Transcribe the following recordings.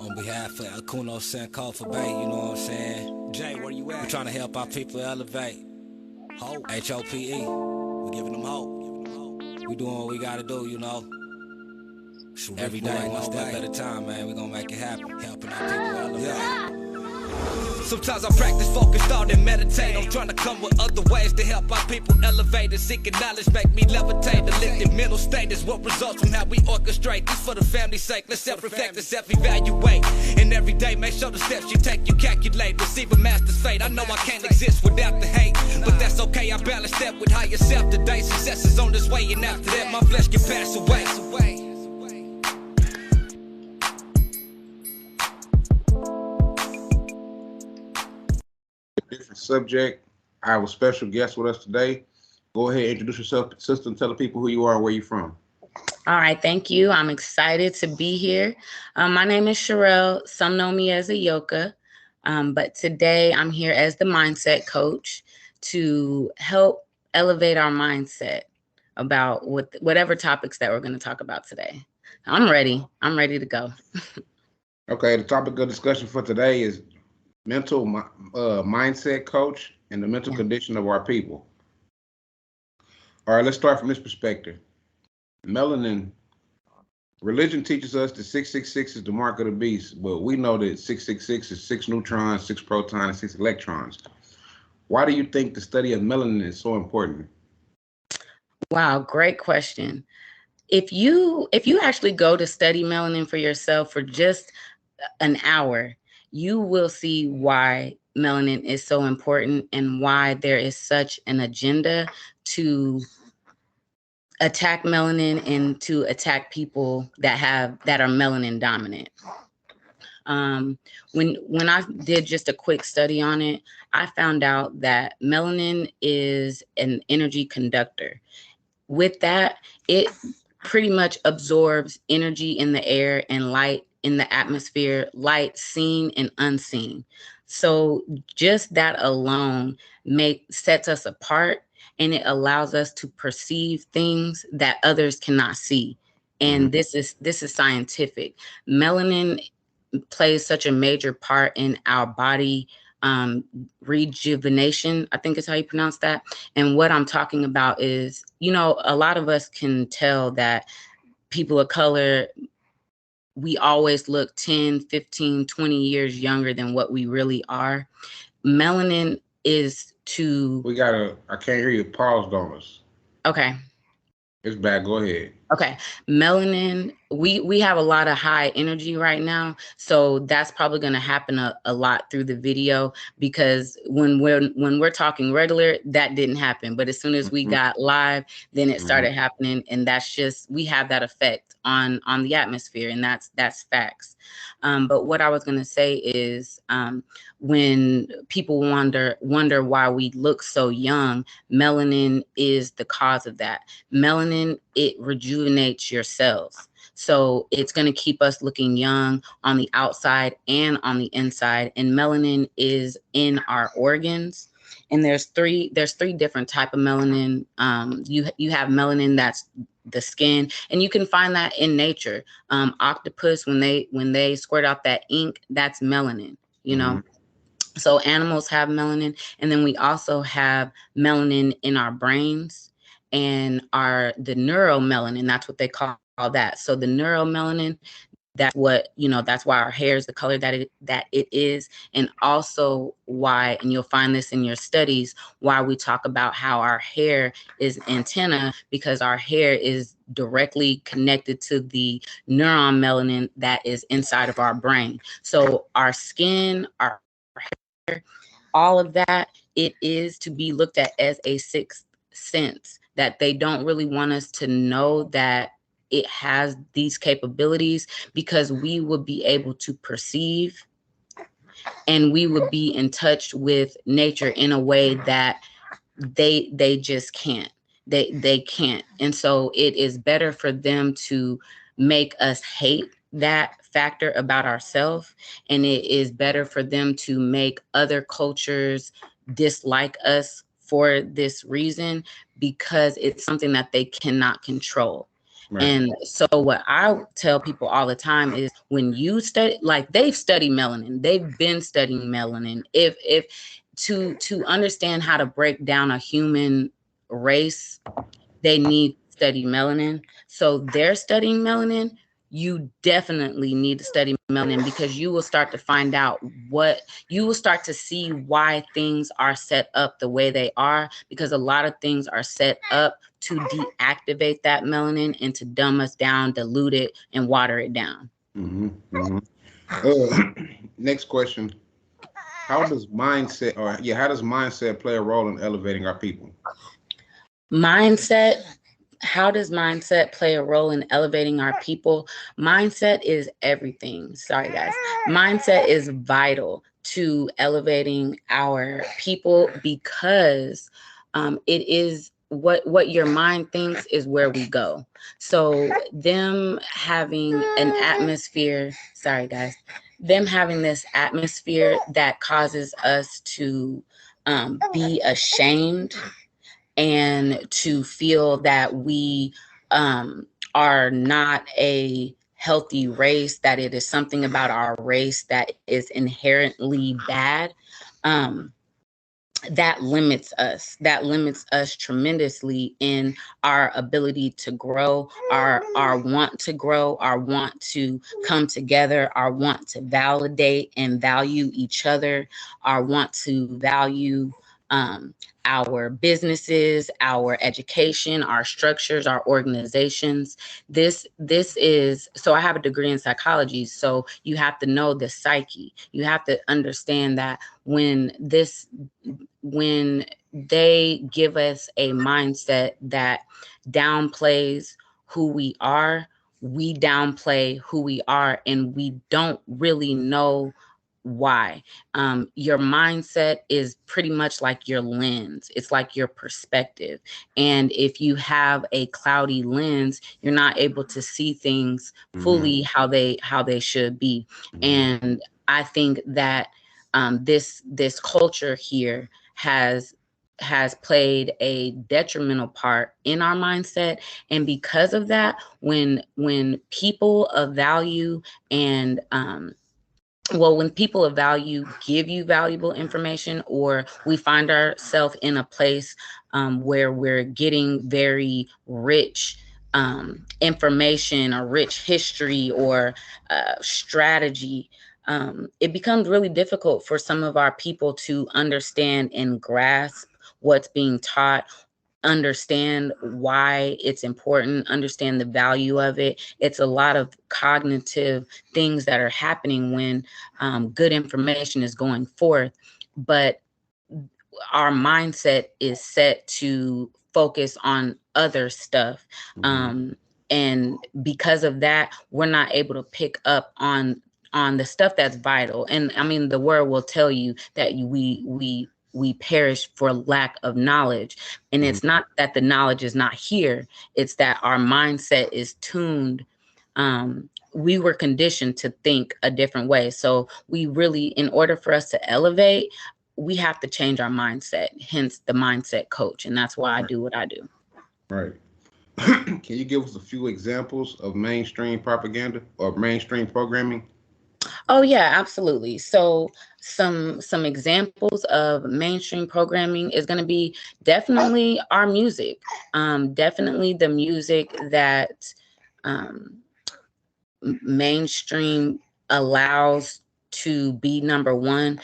On behalf of Akuno Sankofa Bay, you know what I'm saying? Jay, where you at? We're trying to help our people elevate. Hope. HOPE. We're giving them hope. We doing what we gotta do, you know. Every day, one step at a time, man. We gonna make it happen. Helping our people elevate. Yeah. Sometimes I practice focus, thought, and meditate. I'm trying to come with other ways to help our people elevate. And seeking knowledge make me levitate. The lifted mental state is what results from how we orchestrate. This for the family's sake. Let's self-reflect and self-evaluate. And every day, make sure the steps you take, you calculate. Receive a master's fate. I know I can't exist without the hate, but that's okay. I balance that with higher self today. Success is on this way, and after that, my flesh can pass away. Different subject. I have a special guest with us today. Go ahead, introduce yourself, sister, and tell the people who you are and where you're from. All right, thank you. I'm excited to be here. My name is Sherelle. Some know me as a Yoka, but today I'm here as the mindset coach to help elevate our mindset about whatever topics that we're going to talk about today. I'm ready. I'm ready to go. Okay, the topic of discussion for today is mental mindset coach and the mental condition of our people. All right, let's start from this perspective. Melanin, religion teaches us that 666 is the mark of the beast, but we know that 666 is 6 neutrons, 6 protons, and 6 electrons. Why do you think the study of melanin is so important? Wow, great question. If you actually go to study melanin for yourself for just an hour, you will see why melanin is so important and why there is such an agenda to attack melanin and to attack people that are melanin dominant. When I did just a quick study on it, I found out that melanin is an energy conductor. With that, it pretty much absorbs energy in the air and light in the atmosphere, light seen and unseen. So just that alone sets us apart, and it allows us to perceive things that others cannot see. And this is scientific. Melanin plays such a major part in our body rejuvenation, I think is how you pronounce that. And what I'm talking about is, a lot of us can tell that people of color, we always look 10, 15, 20 years younger than what we really are. Melanin is to... I can't hear you. Paused on us. Okay. It's bad. Go ahead. Okay. Melanin, we have a lot of high energy right now. So that's probably going to happen a lot through the video, because when we're talking regular, that didn't happen. But as soon as we got live, then it started happening. And that's just, we have that effect on the atmosphere, and that's facts. But what I was going to say is, when people wonder why we look so young, melanin is the cause of that. Melanin, it rejuvenates your cells. So it's going to keep us looking young on the outside and on the inside. And melanin is in our organs. And there's three different type of melanin. You have melanin that's the skin, and you can find that in nature. Octopus, when they squirt out that ink, that's melanin, So animals have melanin. And then we also have melanin in our brains and the neuromelanin. That's what they call that. So the neuromelanin, that's what, that's why our hair is the color that it is. And also why, and you'll find this in your studies, why we talk about how our hair is antenna, because our hair is directly connected to the neuron melanin that is inside of our brain. So our skin, our hair, all of that, it is to be looked at as a sixth sense, that they don't really want us to know that it has these capabilities, because we would be able to perceive and we would be in touch with nature in a way that they just can't. They can't. And so it is better for them to make us hate that factor about ourselves, and it is better for them to make other cultures dislike us for this reason, because it's something that they cannot control. Right. And so what I tell people all the time is when you study, like they've studied melanin, they've been studying melanin. If to understand how to break down a human race, they need to study melanin. So they're studying melanin. You definitely need to study melanin, because you will start to find out you will start to see why things are set up the way they are, because a lot of things are set up to deactivate that melanin and to dumb us down, dilute it, and water it down. Next question. How does mindset play a role in elevating our people? How does mindset play a role in elevating our people? Mindset is everything. Sorry, guys. Mindset is vital to elevating our people, because it is what your mind thinks is where we go. So them having an atmosphere, sorry guys, them having this atmosphere that causes us to be ashamed and to feel that we are not a healthy race, that it is something about our race that is inherently bad, that limits us tremendously in our ability to grow, our want to grow, our want to come together, our want to validate and value each other, our want to value our businesses, our education, our structures, our organizations. This is, so I have a degree in psychology, so you have to know the psyche. You have to understand that when they give us a mindset that downplays who we are, we downplay who we are, and we don't really know why. Your mindset is pretty much like your lens. It's like your perspective. And if you have a cloudy lens, you're not able to see things fully how they should be. And I think that this culture here has played a detrimental part in our mindset. And because of that, when people of value and when people of value give you valuable information, or we find ourselves in a place where we're getting very rich information or rich history or strategy, it becomes really difficult for some of our people to understand and grasp what's being taught, understand why it's important, understand the value of it. It's a lot of cognitive things that are happening when good information is going forth, but our mindset is set to focus on other stuff. And because of that, we're not able to pick up on the stuff that's vital. And I mean, the word will tell you that we perish for lack of knowledge. And it's not that the knowledge is not here, it's that our mindset is tuned. We were conditioned to think a different way. So we really, in order for us to elevate, we have to change our mindset, hence the mindset coach. And that's why I do what I do. Right. Can you give us a few examples of mainstream propaganda or mainstream programming? Oh yeah, absolutely. So some examples of mainstream programming is going to be definitely our music. Definitely the music that mainstream allows to be number one,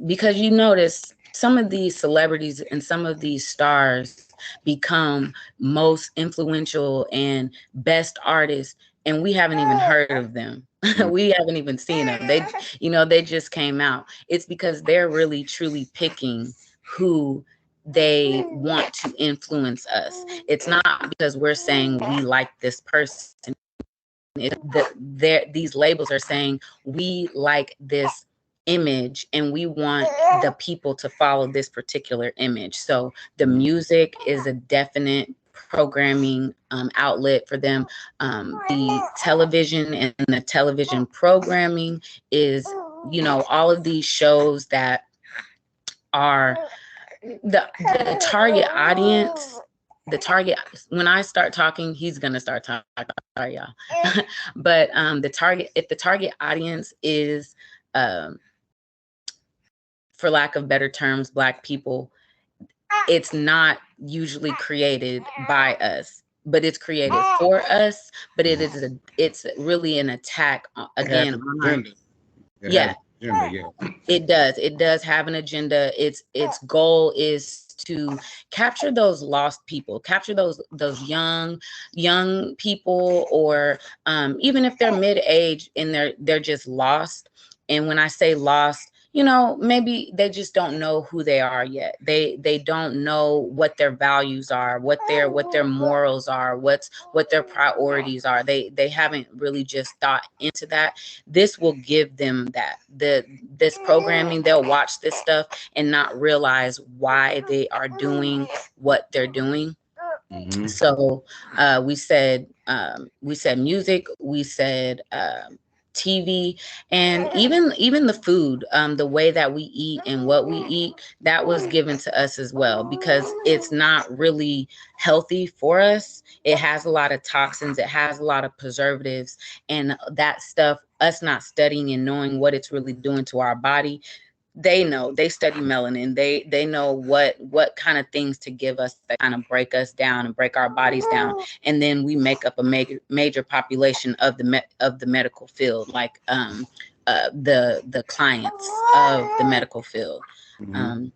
because you notice some of these celebrities and some of these stars become most influential and best artists, and we haven't even heard of them. We haven't even seen them. They just came out. It's because they're really truly picking who they want to influence us. It's not because we're saying we like this person. These labels are saying we like this image and we want the people to follow this particular image. So the music is a definite programming outlet for them. The television and the television programming is, all of these shows that are the target audience. the target, when I start talking, he's going to start talking. Sorry, y'all. But if the target audience is, for lack of better terms, Black people, it's not usually created by us, but it's created for us. But it's really an attack again on our, yeah. It does have an agenda. Its goal is to capture those lost people, capture those young people, or even if they're mid-age and they're just lost. And when I say lost, you know, maybe they just don't know who they are yet. They don't know what their values are, what their morals are, what their priorities are. They haven't really just thought into that. This will give them that. This programming, they'll watch this stuff and not realize why they are doing what they're doing. Mm-hmm. So we said music, we said TV, and even the food, the way that we eat and what we eat, that was given to us as well, because it's not really healthy for us. It has a lot of toxins, it has a lot of preservatives, and that stuff, us not studying and knowing what it's really doing to our body. They know, they study melanin. They know what kind of things to give us that kind of break us down and break our bodies down. And then we make up a major population of the medical field, like the clients of the medical field. Mm-hmm.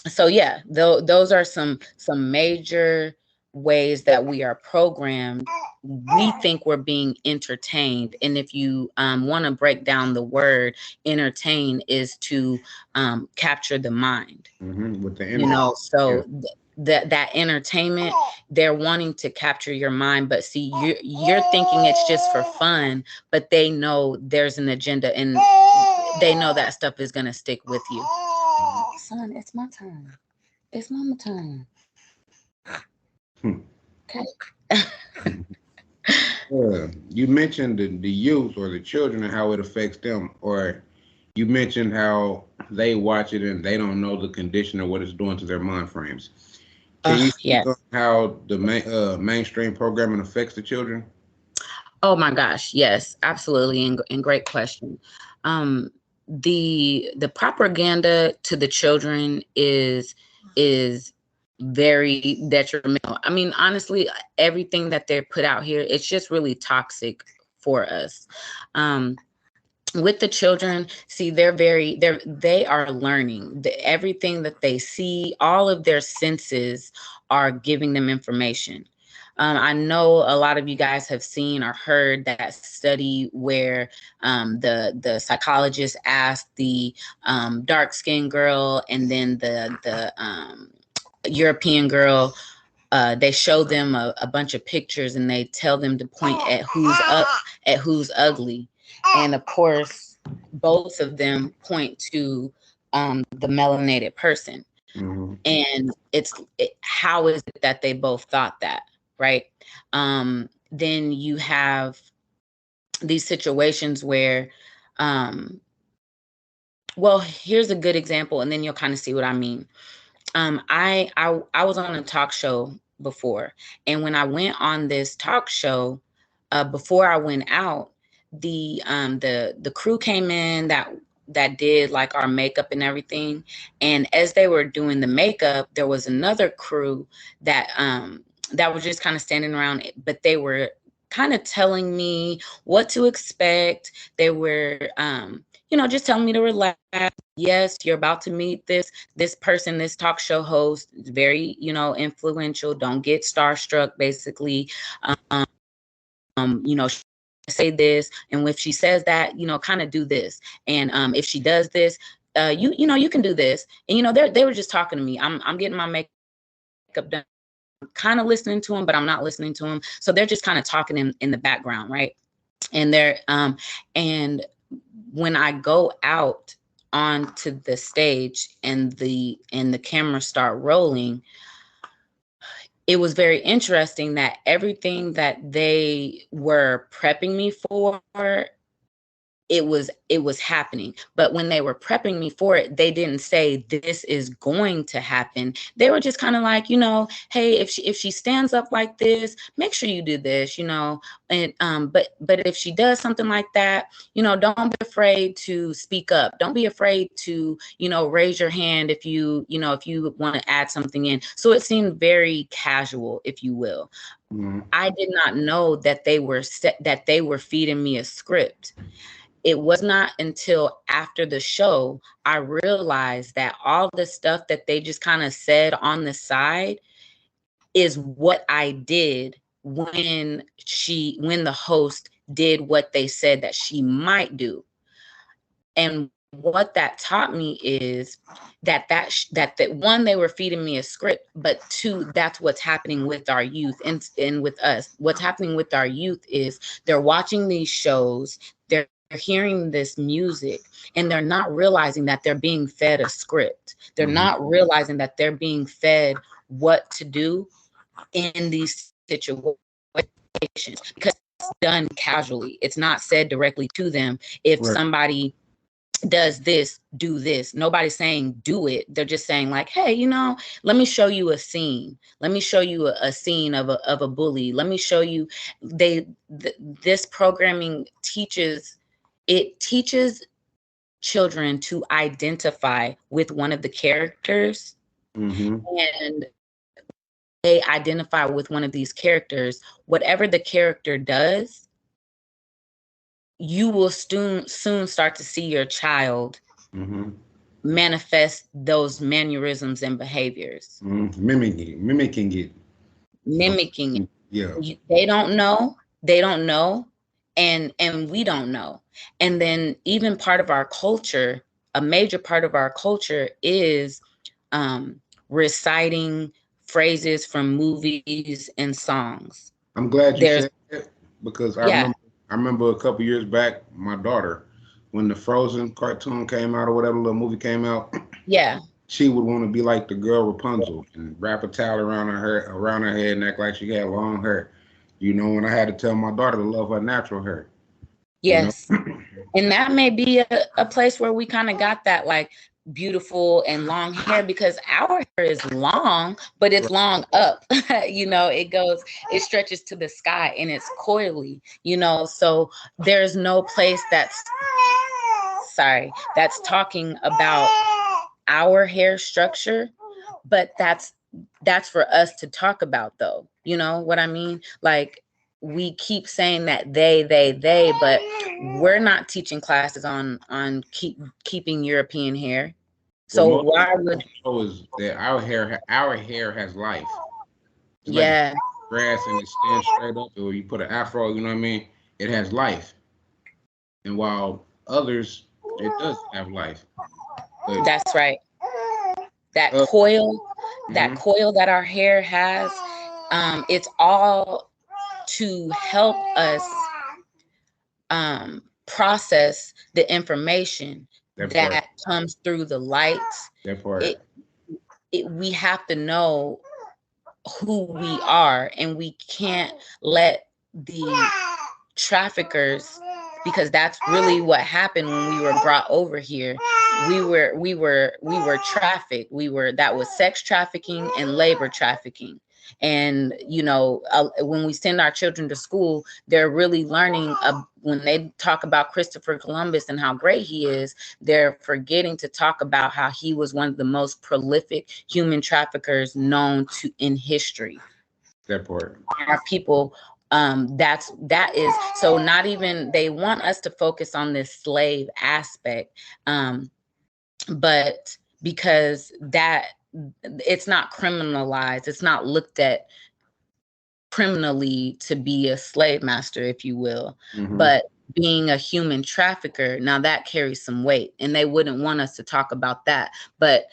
So yeah, those are some major ways that we are programmed. We think we're being entertained, and if you want to break down the word entertain, is to capture the mind. Mm-hmm. With the energy. You know, so yeah. That entertainment, they're wanting to capture your mind, but see, you're thinking it's just for fun, but they know there's an agenda, and they know that stuff is going to stick with you. Son, it's my turn. It's mama time. Okay. You mentioned the youth or the children and how it affects them, or you mentioned how they watch it and they don't know the condition or what it's doing to their mind frames. Can you speak on how the mainstream programming affects the children? Oh my gosh, yes, absolutely, and great question. The propaganda to the children is very detrimental. I mean, honestly, everything that they're put out here, it's just really toxic for us. With the children, see, they are learning. Everything that they see, all of their senses are giving them information. I know a lot of you guys have seen or heard that study where the psychologist asked the dark-skinned girl and then the European girl, they show them a bunch of pictures and they tell them to point at who's ugly. And of course, both of them point to the melanated person. Mm-hmm. And how is it that they both thought that, right? Then you have these situations where, well, here's a good example, and then you'll kind of see what I mean. I was on a talk show before, and when I went on this talk show, before I went out, the crew came in that did like our makeup and everything, and as they were doing the makeup, there was another crew that was just kind of standing around, but they were kind of telling me what to expect. They were just telling me to relax. Yes, you're about to meet this person, this talk show host, very, influential. Don't get starstruck, basically. Say this, and if she says that, kind of do this. And if she does this, you can do this. And they were just talking to me. I'm getting my makeup done. I'm kind of listening to them, but I'm not listening to them. So they're just kind of talking in the background, right? And they're and when I go out onto the stage and the cameras start rolling, it was very interesting that everything that they were prepping me for, it was happening. But when they were prepping me for it, they didn't say this is going to happen. They were just kind of like, hey, if she stands up like this, make sure you do this, and but if she does something like that, don't be afraid to speak up. Don't be afraid to, raise your hand if you want to add something in. So it seemed very casual, if you will. Mhm. I did not know that they were feeding me a script. It was not until after the show I realized that all the stuff that they just kind of said on the side is what I did when the host did what they said that she might do. And what that taught me is that one, they were feeding me a script, but two, that's what's happening with our youth and with us. What's happening with our youth is they're watching these shows, they're hearing this music, and they're not realizing that they're being fed a script. They're not realizing that they're being fed what to do in these situations because it's done casually. It's not said directly to them. If somebody does this, do this. Nobody's saying do it. They're just saying like, hey, let me show you a scene. Let me show you a scene of a bully. Let me show you. This programming teaches children to identify with one of the characters, and they identify with one of these characters. Whatever the character does, you will soon start to see your child manifest those mannerisms and behaviors. Mimicking it. Yeah. They don't know, and we don't know. And then even part of our culture, a major part of our culture is reciting phrases from movies and songs. I'm glad you said that, because I remember a couple years back, my daughter, when the Frozen cartoon came out or whatever little movie came out, she would want to be like the girl Rapunzel and wrap a towel around her head and act like she had long hair. And I had to tell my daughter to love her natural hair. Yes. And that may be a place where we kind of got that like beautiful and long hair, because our hair is long, but it's long up. It stretches to the sky and it's coily, so there's no place that's talking about our hair structure, but that's for us to talk about, though. You know what I mean? Like, we keep saying that they, but we're not teaching classes on keeping European hair. So why would is that our hair has life? It's like grass and it stands straight up, or you put an afro, you know what I mean? It has life. And while others, it does have life. But that's right. That coil that our hair has, it's all to help us process the information that comes through the lights. That part. We have to know who we are, and we can't let the traffickers, because that's really what happened when we were brought over here. We were trafficked. That was sex trafficking and labor trafficking. And when we send our children to school, they're really learning when they talk about Christopher Columbus and how great he is, they're forgetting to talk about how he was one of the most prolific human traffickers known in history. That part. Our people, that is so not even, they want us to focus on this slave aspect, but because that it's not criminalized, it's not looked at criminally to be a slave master, if you will. But being a human trafficker, now that carries some weight, and they wouldn't want us to talk about that. But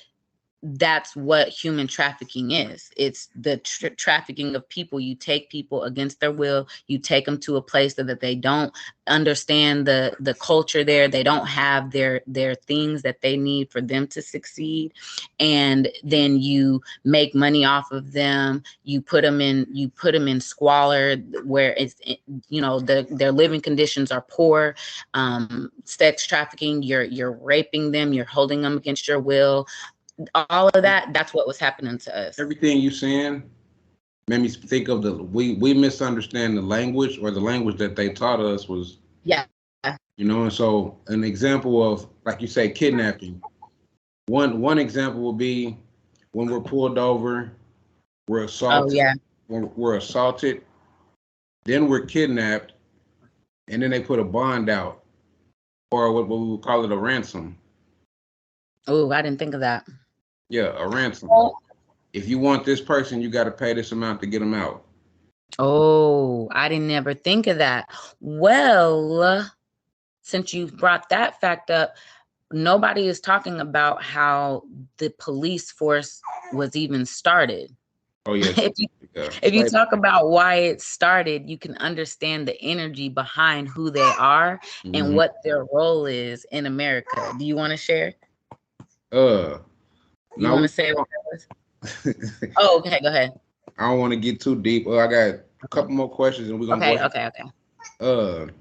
that's what human trafficking is. It's the trafficking of people. You take people against their will. You take them to a place that they don't understand the culture there. They don't have their things that they need for them to succeed. And then you make money off of them. You put them in squalor where it's, you know, their living conditions are poor. Sex trafficking, you're raping them, you're holding them against your will. All of that's what was happening to us. Everything you saying made me think of we misunderstand the language, or the language that they taught us was, yeah, you know. And so an example of, like you say, kidnapping. One example will be when we're pulled over, we're assaulted. Oh, yeah. When we're assaulted, then we're kidnapped, and then they put a bond out, or what we would call it, a ransom. Oh, I didn't think of that. Yeah, a ransom. If you want this person, you got to pay this amount to get them out. Oh, I didn't ever think of that. Well, since you brought that fact up, nobody is talking about the police force was even started. Oh, yes. If you talk about why it started, you can understand the energy behind who they are and what their role is in America. Do you want to share? You want to say what that was? Oh, okay, go ahead. I don't want to get too deep. I got a couple more questions, and we're gonna Okay.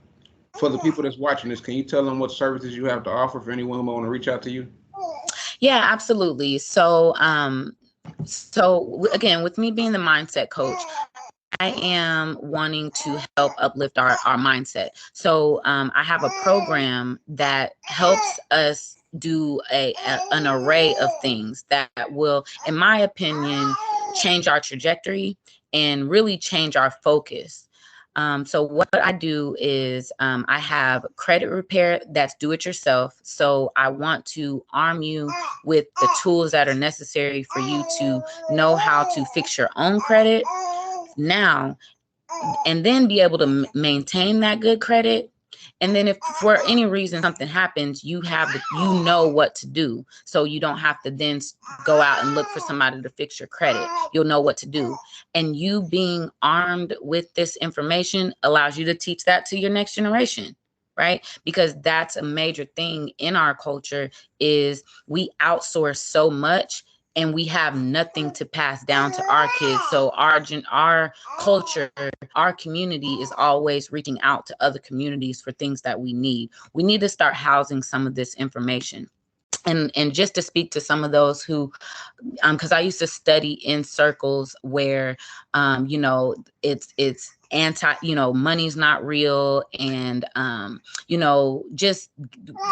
For the people that's watching this, can you tell them what services you have to offer for anyone who want to reach out to you? Yeah, absolutely. So, again, with me being the mindset coach, I am wanting to help uplift our mindset. So, I have a program that helps us do an array of things that will, in my opinion, change our trajectory and really change our focus. So what I do is I have credit repair that's do it yourself. So I want to arm you with the tools that are necessary for you to know how to fix your own credit now, and then be able to maintain that good credit. And then if for any reason something happens, you know what to do. So you don't have to then go out and look for somebody to fix your credit. You'll know what to do. And you being armed with this information allows you to teach that to your next generation, right? Because that's a major thing in our culture is we outsource so much and we have nothing to pass down to our kids. So our culture, our community is always reaching out to other communities for things that we need. We need to start housing some of this information. And just to speak to some of those who, because I used to study in circles where, you know, it's anti, you know, money's not real, and you know, just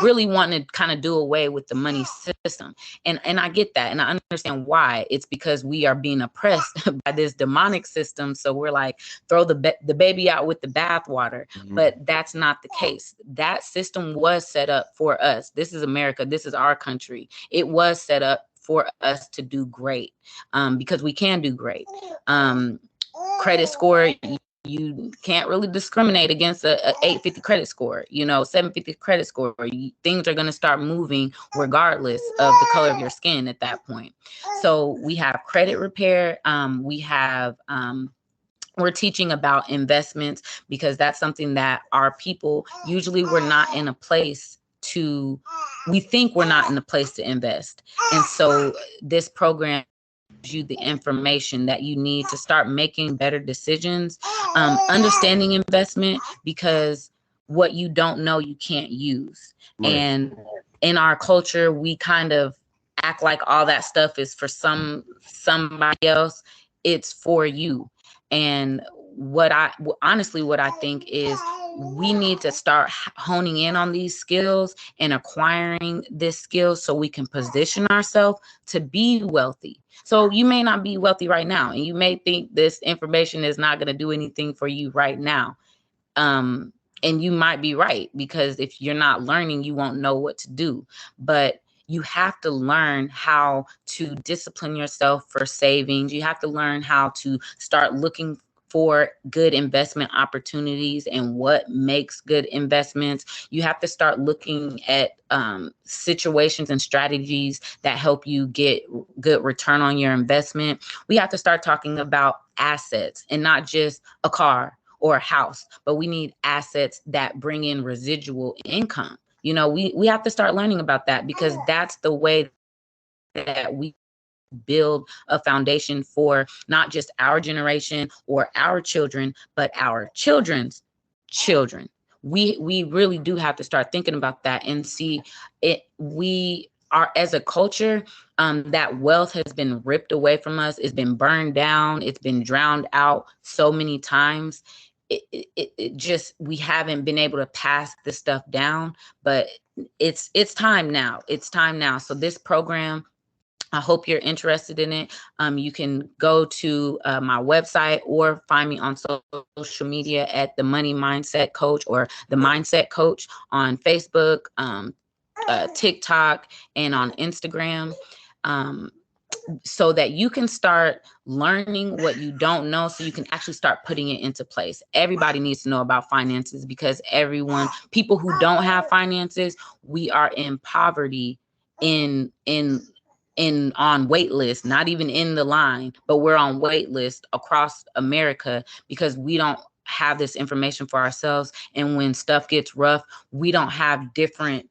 really wanting to kind of do away with the money system. And I get that, and I understand why. It's because we are being oppressed by this demonic system. So we're like, throw the baby out with the bathwater. But that's not the case. That system was set up for us. This is America. This is our country. It was set up for us to do great, because we can do great. Credit score, you can't really discriminate against a 850 credit score, you know, 750 credit score. Things are going to start moving regardless of the color of your skin at that point. So we have credit repair. We're teaching about investments, because that's something that our people, usually we're not in a place to, we think we're not in a place to invest. And so this program you the information that you need to start making better decisions, understanding investment, because what you don't know you can't use. Right. And in our culture, we kind of act like all that stuff is for somebody else. It's for you. And what I think is we need to start honing in on these skills and acquiring this skill so we can position ourselves to be wealthy. So you may not be wealthy right now, and you may think this information is not going to do anything for you right now. And you might be right, because if you're not learning, you won't know what to do. But you have to learn how to discipline yourself for savings. You have to learn how to start looking for good investment opportunities and what makes good investments. You have to start looking at situations and strategies that help you get good return on your investment. We have to start talking about assets and not just a car or a house, but we need assets that bring in residual income. You know, we have to start learning about that, because that's the way that we build a foundation for not just our generation or our children, but our children's children. We really do have to start thinking about that and see it. We are, as a culture, that wealth has been ripped away from us. It's been burned down. It's been drowned out so many times. It just, we haven't been able to pass this stuff down, but it's time now. It's time now. So this program, I hope you're interested in it. You can go to my website or find me on social media at the Money Mindset Coach or the Mindset Coach on Facebook, TikTok, and on Instagram. So that you can start learning what you don't know, so you can actually start putting it into place. Everybody needs to know about finances, because people who don't have finances, we are in poverty, on wait list, not even in the line, but we're on wait list across America because we don't have this information for ourselves. And when stuff gets rough, we don't have different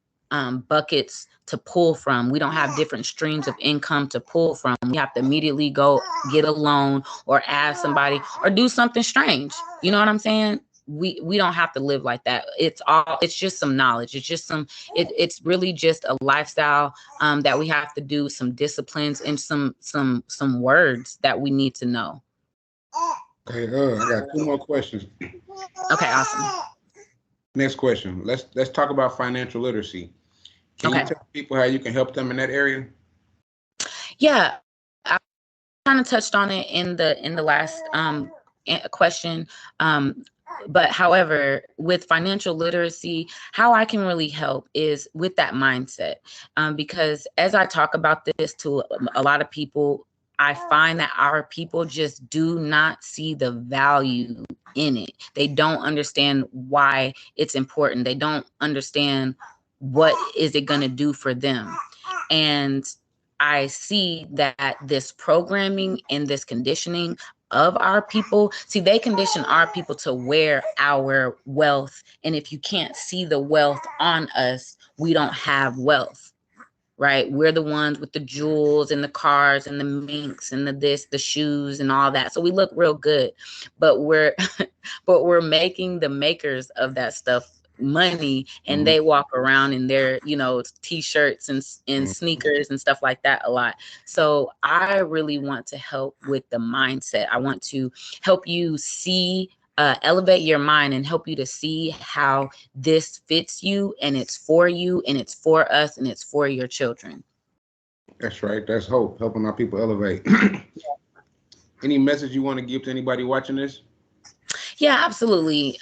buckets to pull from. We don't have different streams of income to pull from. We have to immediately go get a loan or ask somebody or do something strange. You know what I'm saying? We don't have to live like that. It's just some knowledge. It's just it's really just a lifestyle that we have to do, some disciplines and some words that we need to know. Okay, I got 2 more questions. Okay, awesome. Next question. Let's talk about financial literacy. Can you tell people how you can help them in that area? Yeah, I kind of touched on it in the last question. But however, with financial literacy, how I can really help is with that mindset. Because as I talk about this to a lot of people, I find that our people just do not see the value in it. They don't understand why it's important. They don't understand what is it going to do for them. And I see that this programming and this conditioning of our people, they condition our people to wear our wealth. And if you can't see the wealth on us, we don't have wealth, right? We're the ones with the jewels and the cars and the minks and the shoes and all that. So we look real good, but we're making the makers of that stuff money, and they walk around in their t-shirts and sneakers and stuff like that a lot. So I really want to help with the mindset. I want to help you see, elevate your mind and help you to see how this fits you, and it's for you, and it's for us, and it's for your children. That's right. That's hope, helping our people elevate. Any message you want to give to anybody watching this? Yeah, absolutely.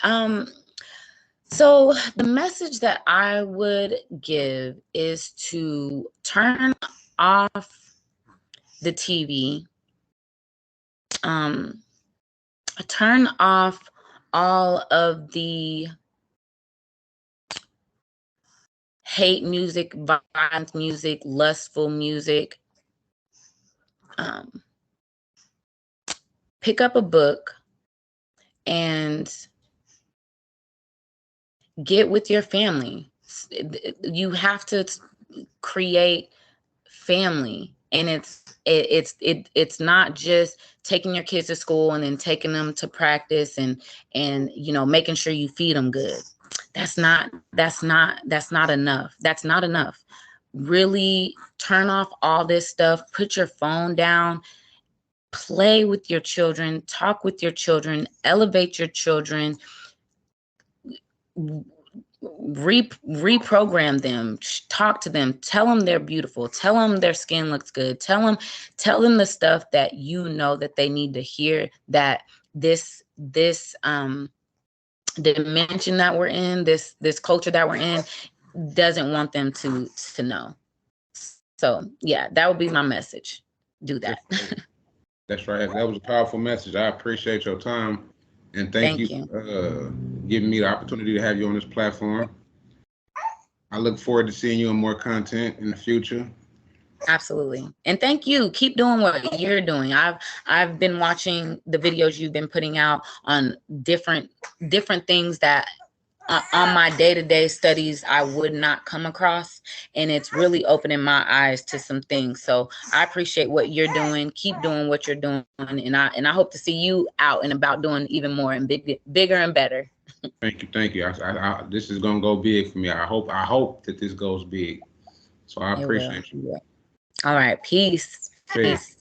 So the message that I would give is to turn off the TV, turn off all of the hate music, violence music, lustful music. Pick up a book and get with your family. You have to create family, and it's not just taking your kids to school and then taking them to practice and making sure you feed them good. That's not enough. That's not enough. Really turn off all this stuff. Put your phone down. Play with your children. Talk with your children. Elevate your children. Reprogram them, talk to them, tell them they're beautiful, tell them their skin looks good, tell them the stuff that that they need to hear, that this dimension that we're in, this culture that we're in doesn't want them to know. So yeah, that would be my message. Do that. That's right. That was a powerful message. I appreciate your time. And thank you you. for giving me the opportunity to have you on this platform. I look forward to seeing you in more content in the future. Absolutely. And thank you. Keep doing what you're doing. I've been watching the videos you've been putting out on different things that on my day-to-day studies I would not come across, and it's really opening my eyes to some things. So I appreciate what you're doing. Keep doing what you're doing, and I hope to see you out and about doing even more and bigger and better. Thank you. This is gonna go big for me. I hope that this goes big. So I It will. appreciate you. All right. Peace. Peace.